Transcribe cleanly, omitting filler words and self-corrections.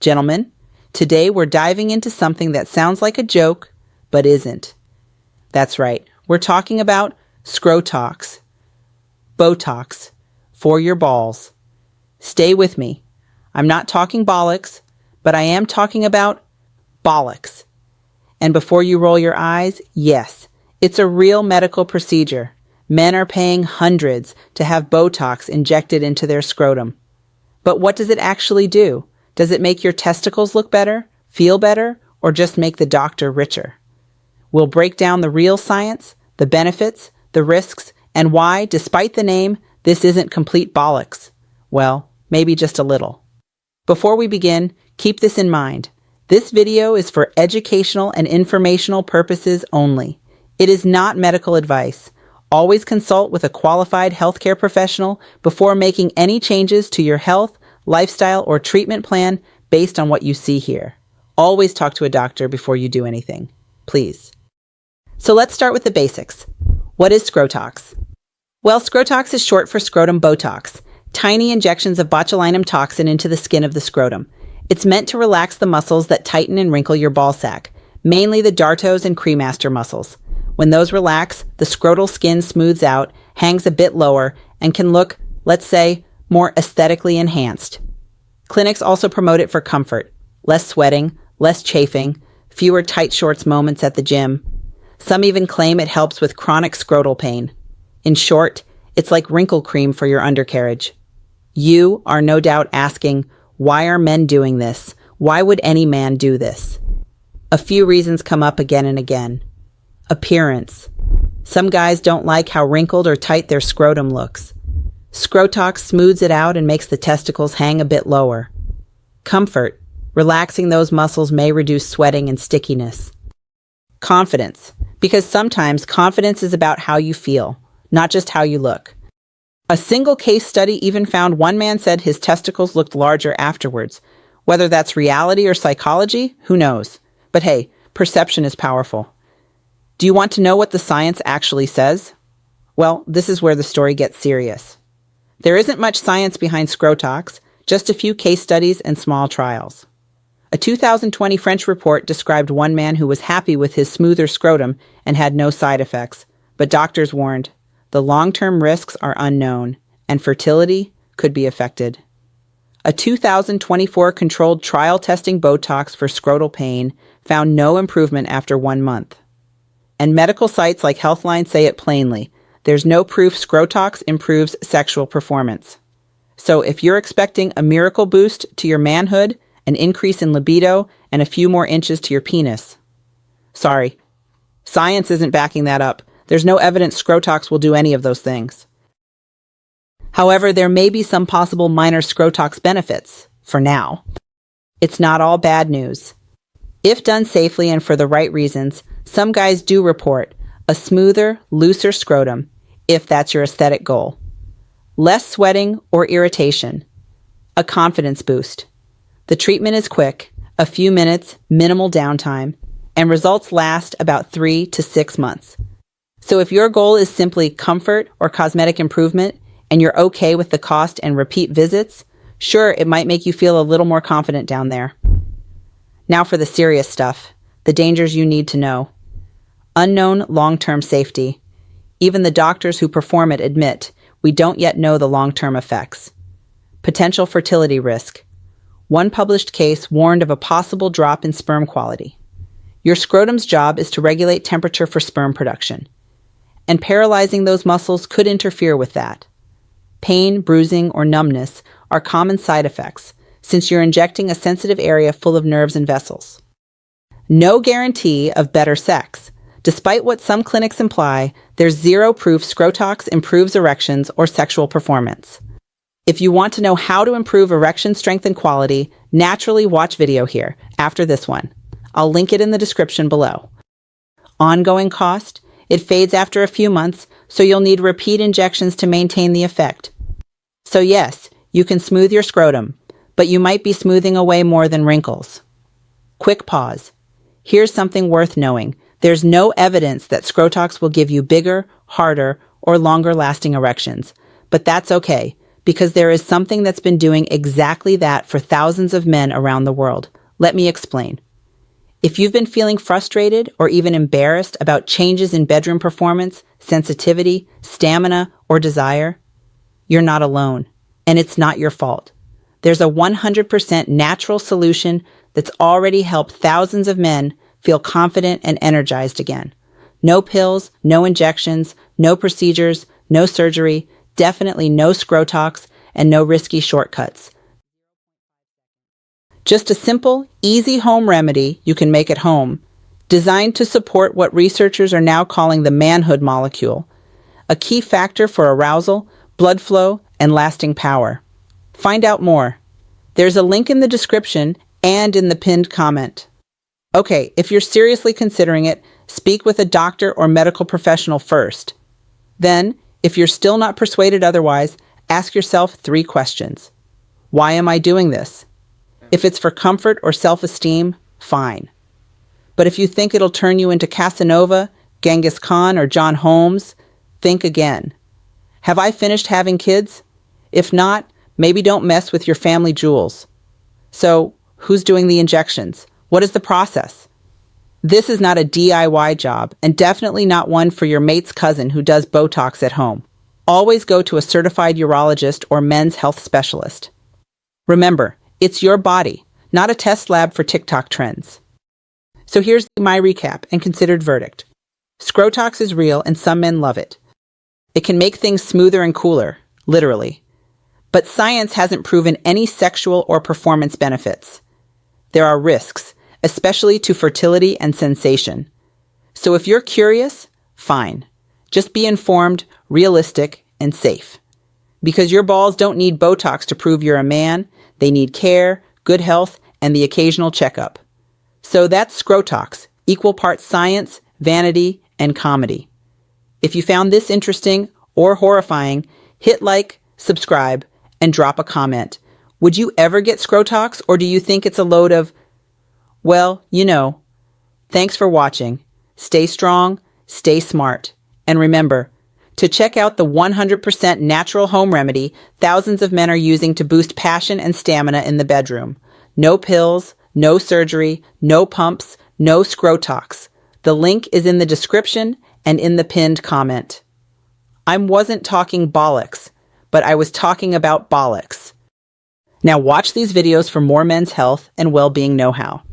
Gentlemen, today we're diving into something that sounds like a joke, but isn't. That's right, we're talking about Scrotox, Botox, for your balls. Stay with me. I'm not talking bollocks, but I am talking about bollocks. And before you roll your eyes, yes, it's a real medical procedure. Men are paying hundreds to have Botox injected into their scrotum. But what does it actually do? Does it make your testicles look better, feel better, or just make the doctor richer? We'll break down the real science, the benefits, the risks, and why, despite the name, this isn't complete bollocks. Well, maybe just a little. Before we begin, keep this in mind. This video is for educational and informational purposes only. It is not medical advice. Always consult with a qualified healthcare professional before making any changes to your health, lifestyle, or treatment plan based on what you see here. Always talk to a doctor before you do anything, please. So let's start with the basics. What is Scrotox? Well, Scrotox is short for scrotum Botox, tiny injections of botulinum toxin into the skin of the scrotum. It's meant to relax the muscles that tighten and wrinkle your ball sack, mainly the dartos and cremaster muscles. When those relax, the scrotal skin smooths out, hangs a bit lower, and can look, let's say, more aesthetically enhanced. Clinics also promote it for comfort, less sweating, less chafing, fewer tight shorts moments at the gym. Some even claim it helps with chronic scrotal pain. In short, it's like wrinkle cream for your undercarriage. You are no doubt asking, why are men doing this? Why would any man do this? A few reasons come up again and again. Appearance. Some guys don't like how wrinkled or tight their scrotum looks. Scrotox smooths it out and makes the testicles hang a bit lower. Comfort. Relaxing those muscles may reduce sweating and stickiness. Confidence. Because sometimes confidence is about how you feel, not just how you look. A single case study even found one man said his testicles looked larger afterwards. Whether that's reality or psychology, who knows? But hey, perception is powerful. Do you want to know what the science actually says? Well, this is where the story gets serious. There isn't much science behind Scrotox, just a few case studies and small trials. A 2020 French report described one man who was happy with his smoother scrotum and had no side effects, but doctors warned, the long-term risks are unknown, and fertility could be affected. A 2024 controlled trial testing Botox for scrotal pain found no improvement after 1 month. And medical sites like Healthline say it plainly, there's no proof Scrotox improves sexual performance. So if you're expecting a miracle boost to your manhood, an increase in libido, and a few more inches to your penis, sorry, science isn't backing that up. There's no evidence Scrotox will do any of those things. However, there may be some possible minor Scrotox benefits, for now. It's not all bad news. If done safely and for the right reasons, some guys do report a smoother, looser scrotum, if that's your aesthetic goal. Less sweating or irritation. A confidence boost. The treatment is quick, a few minutes, minimal downtime, and results last about 3 to 6 months. So if your goal is simply comfort or cosmetic improvement, and you're okay with the cost and repeat visits, sure, it might make you feel a little more confident down there. Now for the serious stuff, the dangers you need to know. Unknown long-term safety. Even the doctors who perform it admit we don't yet know the long-term effects. Potential fertility risk. One published case warned of a possible drop in sperm quality. Your scrotum's job is to regulate temperature for sperm production, and paralyzing those muscles could interfere with that. Pain, bruising, or numbness are common side effects, since you're injecting a sensitive area full of nerves and vessels. No guarantee of better sex. Despite what some clinics imply, there's zero proof Scrotox improves erections or sexual performance. If you want to know how to improve erection strength and quality, naturally watch video here, after this one. I'll link it in the description below. Ongoing cost? It fades after a few months, so you'll need repeat injections to maintain the effect. So yes, you can smooth your scrotum, but you might be smoothing away more than wrinkles. Quick pause. Here's something worth knowing. There's no evidence that Scrotox will give you bigger, harder, or longer-lasting erections. But that's okay, because there is something that's been doing exactly that for thousands of men around the world. Let me explain. If you've been feeling frustrated or even embarrassed about changes in bedroom performance, sensitivity, stamina, or desire, you're not alone, and it's not your fault. There's a 100% natural solution that's already helped thousands of men feel confident and energized again. No pills, no injections, no procedures, no surgery, definitely no Scrotox, and no risky shortcuts. Just a simple, easy home remedy you can make at home, designed to support what researchers are now calling the manhood molecule, a key factor for arousal, blood flow, and lasting power. Find out more. There's a link in the description and in the pinned comment. Okay, if you're seriously considering it, speak with a doctor or medical professional first. Then, if you're still not persuaded otherwise, ask yourself 3 questions. Why am I doing this? If it's for comfort or self-esteem, fine. But if you think it'll turn you into Casanova, Genghis Khan, or John Holmes, think again. Have I finished having kids? If not, maybe don't mess with your family jewels. So, who's doing the injections? What is the process? This is not a DIY job, and definitely not one for your mate's cousin who does Botox at home. Always go to a certified urologist or men's health specialist. Remember, it's your body, not a test lab for TikTok trends. So here's my recap and considered verdict. Scrotox is real and some men love it. It can make things smoother and cooler, literally. But science hasn't proven any sexual or performance benefits. There are risks, especially to fertility and sensation. So if you're curious, fine. Just be informed, realistic, and safe. Because your balls don't need Botox to prove you're a man. They need care, good health, and the occasional checkup. So that's Scrotox, equal parts science, vanity, and comedy. If you found this interesting or horrifying, hit like, subscribe, and drop a comment. Would you ever get Scrotox, or do you think it's a load of, well, you know. Thanks for watching. Stay strong, stay smart, and remember, to check out the 100% natural home remedy thousands of men are using to boost passion and stamina in the bedroom. No pills, no surgery, no pumps, no Scrotox. The link is in the description and in the pinned comment. I wasn't talking bollocks, but I was talking about bollocks. Now watch these videos for more men's health and well-being know-how.